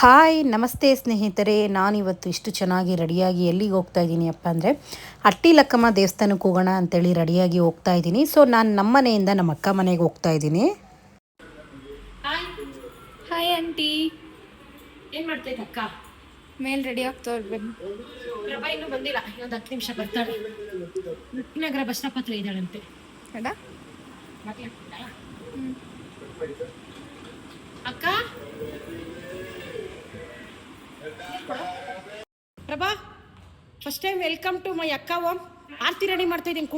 Hi ನಮಸ್ತೆ ಸ್ನೇಹಿತರೆ, ನಾನಿವತ್ತು ಇಷ್ಟು ಚೆನ್ನಾಗಿ ರೆಡಿಯಾಗಿ ಎಲ್ಲಿಗೆ ಹೋಗ್ತಾ ಇದ್ದೀನಿ ಅಪ್ಪ ಅಂದರೆ ಅಟ್ಟಿಲಕ್ಕಮ್ಮ ದೇವಸ್ಥಾನಕ್ಕೆ ಹೋಗೋಣ ಅಂತೇಳಿ ರೆಡಿಯಾಗಿ ಹೋಗ್ತಾ ಇದ್ದೀನಿ. ಸೊ ನಾನು ನಮ್ಮ ಮನೆಯಿಂದ ನಮ್ಮ ಅಕ್ಕ ಮನೆಗೆ ಹೋಗ್ತಾ ಇದ್ದೀನಿ. ಹಾಯ್ ಆಂಟಿ, ಏನು ಮಾಡ್ತೈತೆ ಅಕ್ಕ? ಮೇಲ್ ರೆಡಿ ಆಗ್ತಾ ಬನ್ನಿ. ಪ್ರಭಾ ಇನ್ನೂ ಬಂದಿಲ್ಲ, ಇನ್ನೊಂದು 10 ನಿಮಿಷ ಬರ್ತಾಳೆ. ನಗರ ಬಸ್ ಸ್ಟಾಪ್ ಹತ್ರ ಇದ್ದಾಳಂತೆ. ಅಡ ಅಕ್ಕ Prabha, first time welcome to my ಅಕ್ಕ ಓಮ್. ಆರ್ತಿ ರೆಡಿ ಮಾಡ್ತಾ ಇದ್ದೀನಿ.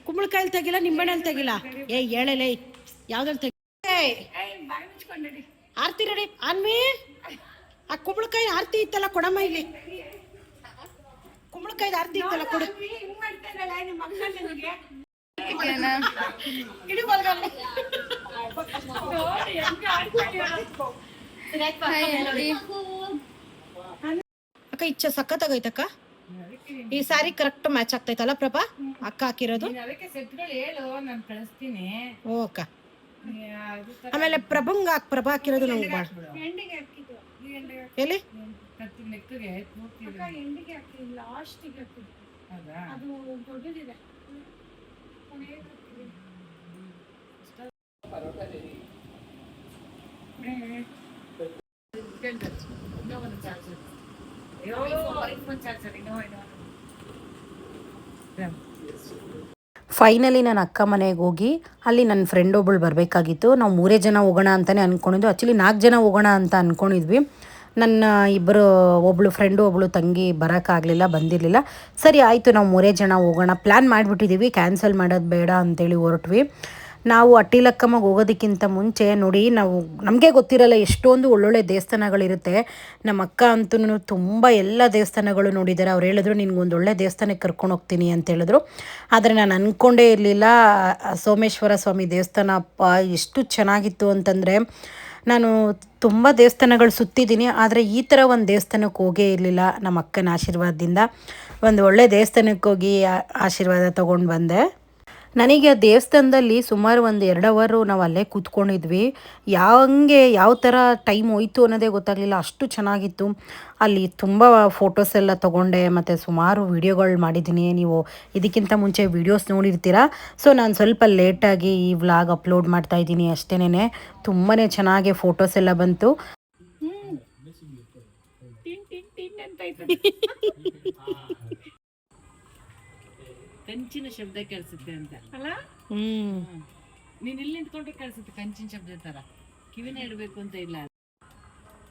ಕುಂಬಳಕಾಯಲ್ಲಿ ತೆಗಿಲ್ಲ, ನಿಂಬೆಣ್ಣಲ್ಲಿ ತೆಗಿಲ್ಲ. ಹೇಳಲೇ ಯಾವ್ದ್ರಲ್ಲಿ ತೆಗಿ? ಆರ್ತಿ ರೆಡಿ ಅನ್ವಿ. ಆ ಕುಂಬಳಕಾಯಿ ಆರ್ತಿ ಇತ್ತಲ್ಲ, ಕೊಡಮ್ಮ ಇಲ್ಲಿ. ಕುಂಬಳಕಾಯಿ ಆರ್ತಿ ಇತ್ತಲ್ಲ, ಕೊಡು. ಇಡೀ ಬಲ್ಗಲ್ಲ. ಅಕ್ಕ ಇಚ್ಛ ಸಖತ್ತಾಗೈತಕ್ಕ. ಈ ಸ್ಯಾರಿ ಕರೆಕ್ಟ್ ಮ್ಯಾಚ್ ಆಗ್ತೈತಲ್ಲ ಪ್ರಭಾ, ಅಕ್ಕ ಹಾಕಿರೋದು. ಓ ಅಕ್ಕ, ಆಮೇಲೆ ಪ್ರಭಂಗ ಪ್ರಭಾ ಹಾಕಿರೋದು ನಮ್ಗೆ ಭಾಳ. ಎಲ್ಲಿ ಫೈನಲಿ ನಾನು ಅಕ್ಕ ಮನೆಗೆ ಹೋಗಿ ಅಲ್ಲಿ ನನ್ನ ಫ್ರೆಂಡ್ ಒಬ್ಬಳು ಬರಬೇಕಾಗಿತ್ತು. ನಾವು 3 ಜನ ಹೋಗೋಣ ಅಂತಲೇ ಅಂದ್ಕೊಂಡಿದ್ದು. ಆ್ಯಕ್ಚುಲಿ 4 ಜನ ಹೋಗೋಣ ಅಂತ ಅಂದ್ಕೊಂಡಿದ್ವಿ. ನನ್ನ ಇಬ್ಬರು, ಒಬ್ಬಳು ಫ್ರೆಂಡು ಒಬ್ಬಳು ತಂಗಿ ಬರೋಕ್ಕಾಗಲಿಲ್ಲ, ಬಂದಿರಲಿಲ್ಲ. ಸರಿ ಆಯಿತು, ನಾವು 3 ಜನ ಹೋಗೋಣ ಪ್ಲ್ಯಾನ್ ಮಾಡಿಬಿಟ್ಟಿದ್ದೀವಿ. ಕ್ಯಾನ್ಸಲ್ ಮಾಡೋದು ಬೇಡ ಅಂತೇಳಿ ಹೊರಟ್ವಿ. ನಾವು ಅಟ್ಟಿಲಕ್ಕಮ್ಮಗೆ ಹೋಗೋದಕ್ಕಿಂತ ಮುಂಚೆ ನೋಡಿ, ನಮಗೆ ಗೊತ್ತಿರಲ್ಲ ಎಷ್ಟೊಂದು ಒಳ್ಳೊಳ್ಳೆ ದೇವಸ್ಥಾನಗಳಿರುತ್ತೆ. ನಮ್ಮ ಅಕ್ಕ ಅಂತೂ ತುಂಬ ಎಲ್ಲ ದೇವಸ್ಥಾನಗಳು ನೋಡಿದ್ದಾರೆ. ಅವ್ರು ಹೇಳಿದ್ರು ನಿನ್ಗೊಂದು ಒಳ್ಳೆ ದೇವಸ್ಥಾನಕ್ಕೆ ಕರ್ಕೊಂಡು ಹೋಗ್ತೀನಿ ಅಂತ ಹೇಳಿದ್ರು. ಆದರೆ ನಾನು ಅಂದ್ಕೊಂಡೇ ಇರಲಿಲ್ಲ, ಸೋಮೇಶ್ವರ ಸ್ವಾಮಿ ದೇವಸ್ಥಾನ ಅಪ್ಪ ಎಷ್ಟು ಚೆನ್ನಾಗಿತ್ತು ಅಂತಂದರೆ. ನಾನು ತುಂಬ ದೇವಸ್ಥಾನಗಳು ಸುತ್ತಿದ್ದೀನಿ, ಆದರೆ ಈ ಥರ ಒಂದು ದೇವಸ್ಥಾನಕ್ಕೆ ಹೋಗೇ ಇರಲಿಲ್ಲ. ನಮ್ಮ ಅಕ್ಕನ ಆಶೀರ್ವಾದದಿಂದ ಒಂದು ಒಳ್ಳೆ ದೇವಸ್ಥಾನಕ್ಕೆ ಹೋಗಿ ಆಶೀರ್ವಾದ ತೊಗೊಂಡು ಬಂದೆ. ನನಗೆ ದೇವಸ್ಥಾನದಲ್ಲಿ ಸುಮಾರು ಒಂದು 2 ಅವರು ನಾವು ಅಲ್ಲೇ ಕೂತ್ಕೊಂಡಿದ್ವಿ. ಯಾವ ಥರ ಟೈಮ್ ಹೋಯ್ತು ಅನ್ನೋದೇ ಗೊತ್ತಾಗಲಿಲ್ಲ, ಅಷ್ಟು ಚೆನ್ನಾಗಿತ್ತು. ಅಲ್ಲಿ ತುಂಬ ಫೋಟೋಸ್ ಎಲ್ಲ ತೊಗೊಂಡೆ, ಮತ್ತು ಸುಮಾರು ವೀಡಿಯೋಗಳು ಮಾಡಿದ್ದೀನಿ. ನೀವು ಇದಕ್ಕಿಂತ ಮುಂಚೆ ವೀಡಿಯೋಸ್ ನೋಡಿರ್ತೀರ. ಸೊ ನಾನು ಸ್ವಲ್ಪ ಲೇಟಾಗಿ ಈ ವ್ಲಾಗ್ ಅಪ್ಲೋಡ್ ಮಾಡ್ತಾಯಿದ್ದೀನಿ ಅಷ್ಟೇನೆ. ತುಂಬಾ ಚೆನ್ನಾಗಿ ಫೋಟೋಸ್ ಎಲ್ಲ ಬಂತು. ಕಂಚಿನ ಶಬ್ದ ಕೇಳಿಸುತ್ತೆ ಅಂತ ಅಲ್ಲ? ನೀನ್ ಇಲ್ಲಿ ನಿಂತ್ಕೊಂಡ್ರೆ ಕೇಳಿಸುತ್ತೆ ಕಂಚಿನ ಶಬ್ದ ತರ. ಕಿವಿನ ಇಡಬೇಕು ಅಂತ ಇಲ್ಲ.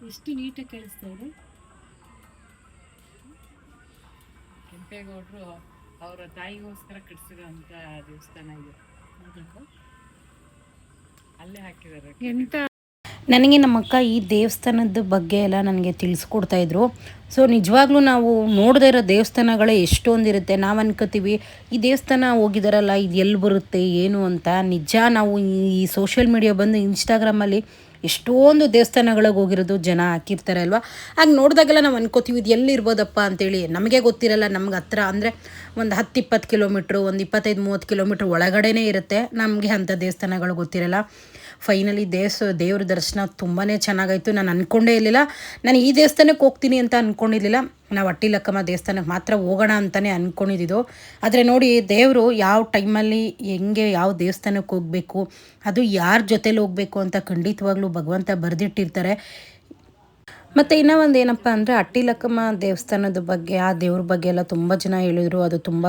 ಎಷ್ಟು ನೀಟಾಗಿ ಕೇಳಿಸ್ತಾ ಇದೆ. ಕೆಂಪೇಗೌಡರು ಅವರ ತಾಯಿಗೋಸ್ಕರ ಕಟ್ಸಿರೋ ಅಂತ ದೇವಸ್ಥಾನ ಇದೆ. ಅಲ್ಲೇ ಹಾಕಿದ್ದಾರೆ. ನನಗೆ ನಮ್ಮ ಅಕ್ಕ ಈ ದೇವಸ್ಥಾನದ ಬಗ್ಗೆ ಎಲ್ಲ ನನಗೆ ತಿಳಿಸ್ಕೊಡ್ತಾಯಿದ್ರು. ಸೊ ನಿಜವಾಗ್ಲೂ ನಾವು ನೋಡದೇ ಇರೋ ದೇವಸ್ಥಾನಗಳೇ ಎಷ್ಟೊಂದಿರುತ್ತೆ. ನಾವು ಅನ್ಕೋತೀವಿ ಈ ದೇವಸ್ಥಾನ ಹೋಗಿದಾರಲ್ಲ, ಇದು ಎಲ್ಲಿ ಬರುತ್ತೆ ಏನು ಅಂತ. ನಿಜ ನಾವು ಈ ಸೋಷಿಯಲ್ ಮೀಡಿಯಾ ಬಂದು ಇನ್ಸ್ಟಾಗ್ರಾಮಲ್ಲಿ ಎಷ್ಟೊಂದು ದೇವಸ್ಥಾನಗಳಿಗೆ ಹೋಗಿರೋದು ಜನ ಹಾಕಿರ್ತಾರೆ ಅಲ್ವಾ. ಹಾಗೆ ನೋಡಿದಾಗೆಲ್ಲ ನಾವು ಅನ್ಕೋತೀವಿ ಇದು ಎಲ್ಲಿರ್ಬೋದಪ್ಪ ಅಂತೇಳಿ. ನಮಗೆ ಗೊತ್ತಿರಲ್ಲ. ನಮ್ಗೆ ಹತ್ರ ಅಂದರೆ ಒಂದು 10-20 ಕಿಲೋಮೀಟ್ರು, ಒಂದು 25-30 ಕಿಲೋಮೀಟ್ರ್ ಒಳಗಡೆನೇ ಇರುತ್ತೆ. ನಮಗೆ ಅಂಥ ದೇವಸ್ಥಾನಗಳು ಗೊತ್ತಿರಲ್ಲ. ಫೈನಲಿ ದೇವ್ರ ದರ್ಶನ ತುಂಬಾ ಚೆನ್ನಾಗಾಯಿತು. ನಾನು ಅಂದ್ಕೊಂಡೇ ಇರಲಿಲ್ಲ, ನಾನು ಈ ದೇವಸ್ಥಾನಕ್ಕೆ ಹೋಗ್ತೀನಿ ಅಂತ ಅಂದ್ಕೊಂಡಿರಲಿಲ್ಲ. ನಾವು ಅಟ್ಟಿಲಕ್ಕಮ್ಮ ದೇವಸ್ಥಾನಕ್ಕೆ ಮಾತ್ರ ಹೋಗೋಣ ಅಂತಲೇ ಅಂದ್ಕೊಂಡಿದ್ದು. ಆದರೆ ನೋಡಿ, ದೇವರು ಯಾವ ಟೈಮಲ್ಲಿ ಹೆಂಗೆ ಯಾವ ದೇವಸ್ಥಾನಕ್ಕೆ ಹೋಗಬೇಕು, ಅದು ಯಾರ ಜೊತೇಲಿ ಹೋಗಬೇಕು ಅಂತ ಖಂಡಿತವಾಗ್ಲೂ ಭಗವಂತ ಬರೆದಿಟ್ಟಿರ್ತಾರೆ. ಮತ್ತು ಇನ್ನೂ ಒಂದು ಏನಪ್ಪ ಅಂದರೆ ಅಟ್ಟಿಲಕ್ಕಮ್ಮ ದೇವಸ್ಥಾನದ ಬಗ್ಗೆ, ಆ ದೇವ್ರ ಬಗ್ಗೆ ಎಲ್ಲ ತುಂಬ ಜನ ಹೇಳಿದರು. ಅದು ತುಂಬ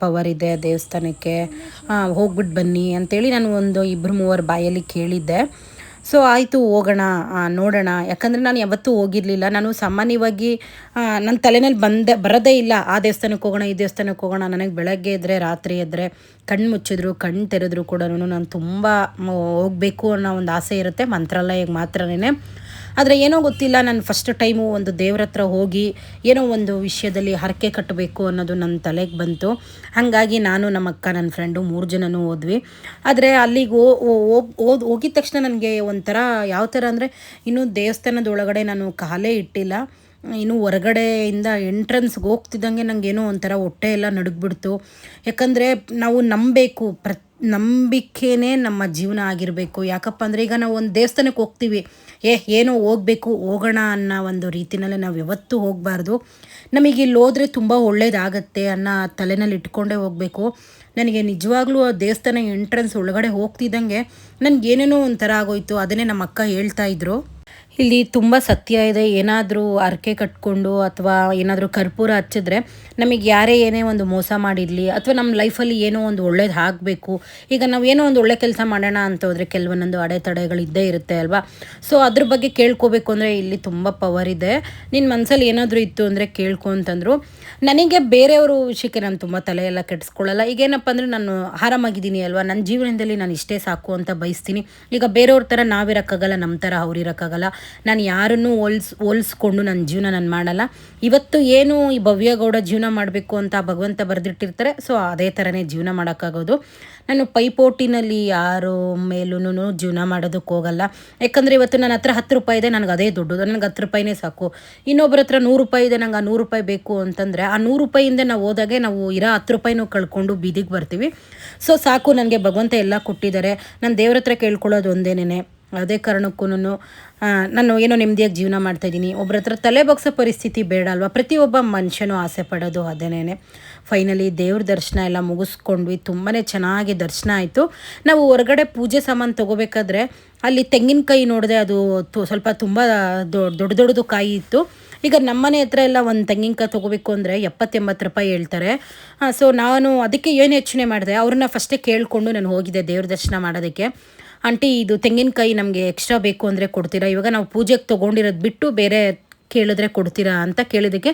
ಪವರ್ ಇದೆ ದೇವಸ್ಥಾನಕ್ಕೆ, ಹೋಗ್ಬಿಟ್ಟು ಬನ್ನಿ ಅಂತೇಳಿ ನಾನು ಒಂದು 2-3 ಬಾಯಲ್ಲಿ ಕೇಳಿದ್ದೆ. ಸೊ ಆಯಿತು, ಹೋಗೋಣ, ನೋಡೋಣ. ಯಾಕಂದರೆ ನಾನು ಯಾವತ್ತೂ ಹೋಗಿರಲಿಲ್ಲ. ನಾನು ಸಾಮಾನ್ಯವಾಗಿ ನನ್ನ ತಲೆಯಲ್ಲಿ ಬರೋದೇ ಇಲ್ಲ ಆ ದೇವಸ್ಥಾನಕ್ಕೆ ಹೋಗೋಣ, ಈ ದೇವಸ್ಥಾನಕ್ಕೆ ಹೋಗೋಣ. ನನಗೆ ಬೆಳಗ್ಗೆ ಎದ್ದರೆ ರಾತ್ರಿ ಎದ್ದರೆ ಕಣ್ಣು ಮುಚ್ಚಿದ್ರು ಕಣ್ಣು ತೆರೆದ್ರು ಕೂಡ ನಾನು ತುಂಬ ಹೋಗಬೇಕು ಅನ್ನೋ ಒಂದು ಆಸೆ ಇರುತ್ತೆ. ಮಂತ್ರಾಲಯಕ್ಕೆ ಮಾತ್ರನೇ. ಆದರೆ ಏನೋ ಗೊತ್ತಿಲ್ಲ, ನಾನು ಫಸ್ಟ್ ಟೈಮು ಒಂದು ದೇವ್ರ ಹತ್ರ ಹೋಗಿ ಏನೋ ಒಂದು ವಿಷಯದಲ್ಲಿ ಹರಕೆ ಕಟ್ಟಬೇಕು ಅನ್ನೋದು ನನ್ನ ತಲೆಗೆ ಬಂತು. ಹಾಗಾಗಿ ನಾನು, ನಮ್ಮ ಅಕ್ಕ, ನನ್ನ ಫ್ರೆಂಡು 3 ಜನನೂ ಹೋದ್ವಿ. ಆದರೆ ಅಲ್ಲಿಗೆ ಹೋಗಿದ ತಕ್ಷಣ ನನಗೆ ಒಂಥರ ಯಾವ ಥರ ಅಂದರೆ, ಇನ್ನೂ ದೇವಸ್ಥಾನದ ಒಳಗಡೆ ನಾನು ಕಾಲೇ ಇಟ್ಟಿಲ್ಲ. ಇನ್ನು ಹೊರಗಡೆಯಿಂದ ಎಂಟ್ರೆನ್ಸ್ಗೆ ಹೋಗ್ತಿದ್ದಂಗೆ ನನಗೇನೋ ಒಂಥರ ಹೊಟ್ಟೆ ಎಲ್ಲ ನಡುಗ್ಬಿಡ್ತು. ಯಾಕಂದರೆ ನಾವು ನಂಬಬೇಕು, ನಂಬಿಕೆನೇ ನಮ್ಮ ಜೀವನ ಆಗಿರಬೇಕು. ಯಾಕಪ್ಪ ಅಂದರೆ ಈಗ ನಾವು ಒಂದು ದೇವಸ್ಥಾನಕ್ಕೆ ಹೋಗ್ತೀವಿ, ಏನೋ ಹೋಗಬೇಕು ಹೋಗೋಣ ಅನ್ನೋ ಒಂದು ರೀತಿಯಲ್ಲೇ ನಾವು ಯಾವತ್ತೂ ಹೋಗಬಾರ್ದು. ನಮಗೆ ಇಲ್ಲಿ ಹೋದರೆ ತುಂಬ ಒಳ್ಳೇದಾಗತ್ತೆ ಅನ್ನೋ ತಲೆನಲ್ಲಿ ಇಟ್ಕೊಂಡೇ ಹೋಗಬೇಕು. ನನಗೆ ನಿಜವಾಗ್ಲೂ ಆ ದೇವಸ್ಥಾನ ಎಂಟ್ರೆನ್ಸ್ ಒಳಗಡೆ ಹೋಗ್ತಿದ್ದಂಗೆ ನನಗೇನೇನೋ ಒಂಥರ ಆಗೋಯ್ತು. ಅದನ್ನೇ ನಮ್ಮ ಅಕ್ಕ ಹೇಳ್ತಾಯಿದ್ರು. ಇಲ್ಲಿ ತುಂಬ ಸತ್ಯ ಇದೆ. ಏನಾದರೂ ಹರಕೆ ಕಟ್ಕೊಂಡು ಅಥವಾ ಏನಾದರೂ ಕರ್ಪೂರ ಹಚ್ಚಿದ್ರೆ ನಮಗೆ ಯಾರೇ ಏನೇ ಒಂದು ಮೋಸ ಮಾಡಿರಲಿ ಅಥವಾ ನಮ್ಮ ಲೈಫಲ್ಲಿ ಏನೋ ಒಂದು ಒಳ್ಳೇದು ಆಗಬೇಕು, ಈಗ ನಾವು ಏನೋ ಒಂದು ಒಳ್ಳೆ ಕೆಲಸ ಮಾಡೋಣ ಅಂತ ಹೋದರೆ ಕೆಲವೊಂದೊಂದು ಅಡೆತಡೆಗಳಿದ್ದೇ ಇರುತ್ತೆ ಅಲ್ವಾ. ಸೊ ಅದ್ರ ಬಗ್ಗೆ ಕೇಳ್ಕೋಬೇಕು ಅಂದರೆ ಇಲ್ಲಿ ತುಂಬ ಪವರ್ ಇದೆ. ನಿನ್ನ ಮನಸ್ಸಲ್ಲಿ ಏನಾದರೂ ಇತ್ತು ಅಂದರೆ ಕೇಳ್ಕೊ ಅಂತಂದರು. ನನಗೆ ಬೇರೆಯವರು ವಿಷಯಕ್ಕೆ ನಾನು ತುಂಬ ತಲೆ ಎಲ್ಲ ಕೆಡಿಸ್ಕೊಳ್ಳಲ್ಲ. ಈಗೇನಪ್ಪ ಅಂದರೆ ನಾನು ಆರಾಮಾಗಿದ್ದೀನಿ ಅಲ್ವಾ, ನನ್ನ ಜೀವನದಲ್ಲಿ ನಾನು ಇಷ್ಟೇ ಸಾಕು ಅಂತ ಬಯಸ್ತೀನಿ. ಈಗ ಬೇರೆಯವ್ರ ಥರ ನಾವಿರೋಕ್ಕಾಗಲ್ಲ, ನಮ್ಮ ಥರ ಅವ್ರಿರೋಕ್ಕಾಗಲ್ಲ. ನಾನು ಯಾರನ್ನೂ ಹೋಲಿಸ್ಕೊಂಡು ನನ್ನ ಜೀವನ ನಾನು ಮಾಡಲ್ಲ. ಇವತ್ತು ಏನು ಈ ಭವ್ಯಗೌಡ ಜೀವನ ಮಾಡಬೇಕು ಅಂತ ಭಗವಂತ ಬರೆದಿಟ್ಟಿರ್ತಾರೆ, ಸೊ ಅದೇ ಥರನೇ ಜೀವನ ಮಾಡೋಕ್ಕಾಗೋದು. ನಾನು ಪೈಪೋಟಿನಲ್ಲಿ ಯಾರ ಮೇಲೂ ಜೀವನ ಮಾಡೋದಕ್ಕೆ ಹೋಗಲ್ಲ. ಯಾಕಂದರೆ ಇವತ್ತು ನನ್ನ ಹತ್ರ 10 ರೂಪಾಯಿ ಇದೆ, ನನಗೆ ಅದೇ ದೊಡ್ಡದು, ನನಗೆ 10 ರೂಪಾಯಿನೇ ಸಾಕು. ಇನ್ನೊಬ್ಬರ ಹತ್ರ 100 ರೂಪಾಯಿ ಇದೆ, ನಂಗೆ ಆ 100 ರೂಪಾಯಿ ಬೇಕು ಅಂತಂದರೆ ಆ 100 ರೂಪಾಯಿಂದ ನಾವು ಹೋದಾಗೆ ನಾವು ಇರೋ 10 ರೂಪಾಯಿನೂ ಕಳ್ಕೊಂಡು ಬೀದಿಗೆ ಬರ್ತೀವಿ. ಸೊ ಸಾಕು, ನನಗೆ ಭಗವಂತ ಎಲ್ಲ ಕೊಟ್ಟಿದ್ದಾರೆ. ನಾನು ದೇವ್ರ ಹತ್ರ ಕೇಳ್ಕೊಳ್ಳೋದು ಒಂದೇನೇ. ಅದೇ ಕಾರಣಕ್ಕೂ ನಾನು ಏನೋ ನೆಮ್ಮದಿಯಾಗಿ ಜೀವನ ಮಾಡ್ತಾಯಿದ್ದೀನಿ. ಒಬ್ಬರ ಹತ್ರ ತಲೆ ಬಗ್ಸೋ ಪರಿಸ್ಥಿತಿ ಬೇಡ ಅಲ್ವಾ. ಪ್ರತಿಯೊಬ್ಬ ಮನುಷ್ಯನೂ ಆಸೆ ಪಡೋದು ಅದೇನೇ. ಫೈನಲಿ ದೇವ್ರ ದರ್ಶನ ಎಲ್ಲ ಮುಗಿಸ್ಕೊಂಡ್ವಿ. ತುಂಬಾ ಚೆನ್ನಾಗಿ ದರ್ಶನ ಆಯಿತು. ನಾವು ಹೊರಗಡೆ ಪೂಜೆ ಸಾಮಾನು ತೊಗೋಬೇಕಾದ್ರೆ ಅಲ್ಲಿ ತೆಂಗಿನಕಾಯಿ ನೋಡಿದೆ, ಅದು ಸ್ವಲ್ಪ ತುಂಬ ದೊಡ್ಡದು ಕಾಯಿ ಇತ್ತು. ಈಗ ನಮ್ಮನೆ ಹತ್ರ ಎಲ್ಲ ಒಂದು ತೆಂಗಿನಕಾಯಿ ತೊಗೋಬೇಕು ಅಂದರೆ 70-80 ರೂಪಾಯಿ ಹೇಳ್ತಾರೆ. ಸೊ ನಾನು ಅದಕ್ಕೆ ಏನು ಯೋಚನೆ ಮಾಡಿದೆ, ಅವ್ರನ್ನ ಫಸ್ಟೇ ಕೇಳಿಕೊಂಡು ನಾನು ಹೋಗಿದ್ದೆ ದೇವ್ರ ದರ್ಶನ ಮಾಡೋದಕ್ಕೆ. ಆಂಟಿ, ಇದು ತೆಂಗಿನಕಾಯಿ ನಮಗೆ ಎಕ್ಸ್ಟ್ರಾ ಬೇಕು ಅಂದರೆ ಕೊಡ್ತೀರಾ? ಇವಾಗ ನಾವು ಪೂಜೆಗೆ ತೊಗೊಂಡಿರೋದು ಬಿಟ್ಟು ಬೇರೆ ಕೇಳಿದ್ರೆ ಕೊಡ್ತೀರಾ ಅಂತ ಕೇಳಿದ್ದಕ್ಕೆ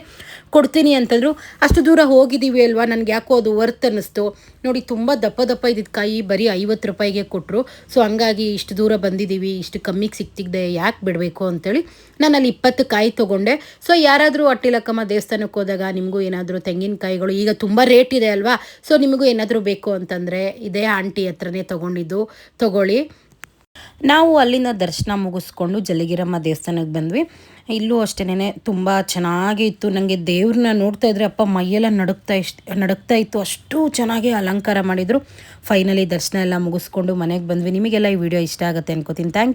ಕೊಡ್ತೀನಿ ಅಂತಂದರು. ಅಷ್ಟು ದೂರ ಹೋಗಿದ್ದೀವಿ ಅಲ್ವಾ, ನನಗೆ ಯಾಕೋ ಅದು ವರ್ತ್ ಅನ್ನಿಸ್ತು. ನೋಡಿ, ತುಂಬ ದಪ್ಪ ಇದ್ದಿದ್ದು ಕಾಯಿ ಬರೀ 50 ರೂಪಾಯಿಗೆ ಕೊಟ್ಟರು. ಸೊ ಹಂಗಾಗಿ ಇಷ್ಟು ದೂರ ಬಂದಿದ್ದೀವಿ, ಇಷ್ಟು ಕಮ್ಮಿಗೆ ಸಿಗ್ತಿದ್ದೆ, ಯಾಕೆ ಬಿಡಬೇಕು ಅಂತೇಳಿ ನಾನು ಅಲ್ಲಿ 20 ಕಾಯಿ ತೊಗೊಂಡೆ. ಸೊ ಯಾರಾದರೂ ಅಟ್ಟಿಲಕ್ಕಮ್ಮ ದೇವಸ್ಥಾನಕ್ಕೆ ಹೋದಾಗ ನಿಮಗೂ ಏನಾದರೂ ತೆಂಗಿನಕಾಯಿಗಳು ಈಗ ತುಂಬ ರೇಟ್ ಇದೆ ಅಲ್ವಾ, ಸೊ ನಿಮಗೂ ಏನಾದರೂ ಬೇಕು ಅಂತಂದರೆ ಇದೇ ಆಂಟಿ ಹತ್ರನೇ ತೊಗೊಂಡಿದ್ದು, ತೊಗೊಳ್ಳಿ. ನಾವು ಅಲ್ಲಿಂದ ದರ್ಶನ ಮುಗಿಸ್ಕೊಂಡು ಜಲಗಿರಮ್ಮ ದೇವಸ್ಥಾನಕ್ಕೆ ಬಂದ್ವಿ. ಇಲ್ಲೂ ಅಷ್ಟೇನೆ ತುಂಬ ಚೆನ್ನಾಗಿ ಇತ್ತು. ನನಗೆ ದೇವ್ರನ್ನ ನೋಡ್ತಾ ಇದ್ರೆ ಅಪ್ಪ ಮೈಯೆಲ್ಲ ನಡುಗ್ತಾ ಇತ್ತು, ಅಷ್ಟು ಚೆನ್ನಾಗಿ ಅಲಂಕಾರ ಮಾಡಿದರು. ಫೈನಲಿ ದರ್ಶನ ಎಲ್ಲ ಮುಗಿಸ್ಕೊಂಡು ಮನೆಗೆ ಬಂದ್ವಿ. ನಿಮಗೆಲ್ಲ ಈ ವಿಡಿಯೋ ಇಷ್ಟ ಆಗುತ್ತೆ ಅನ್ಕೋತೀನಿ. ಥ್ಯಾಂಕ್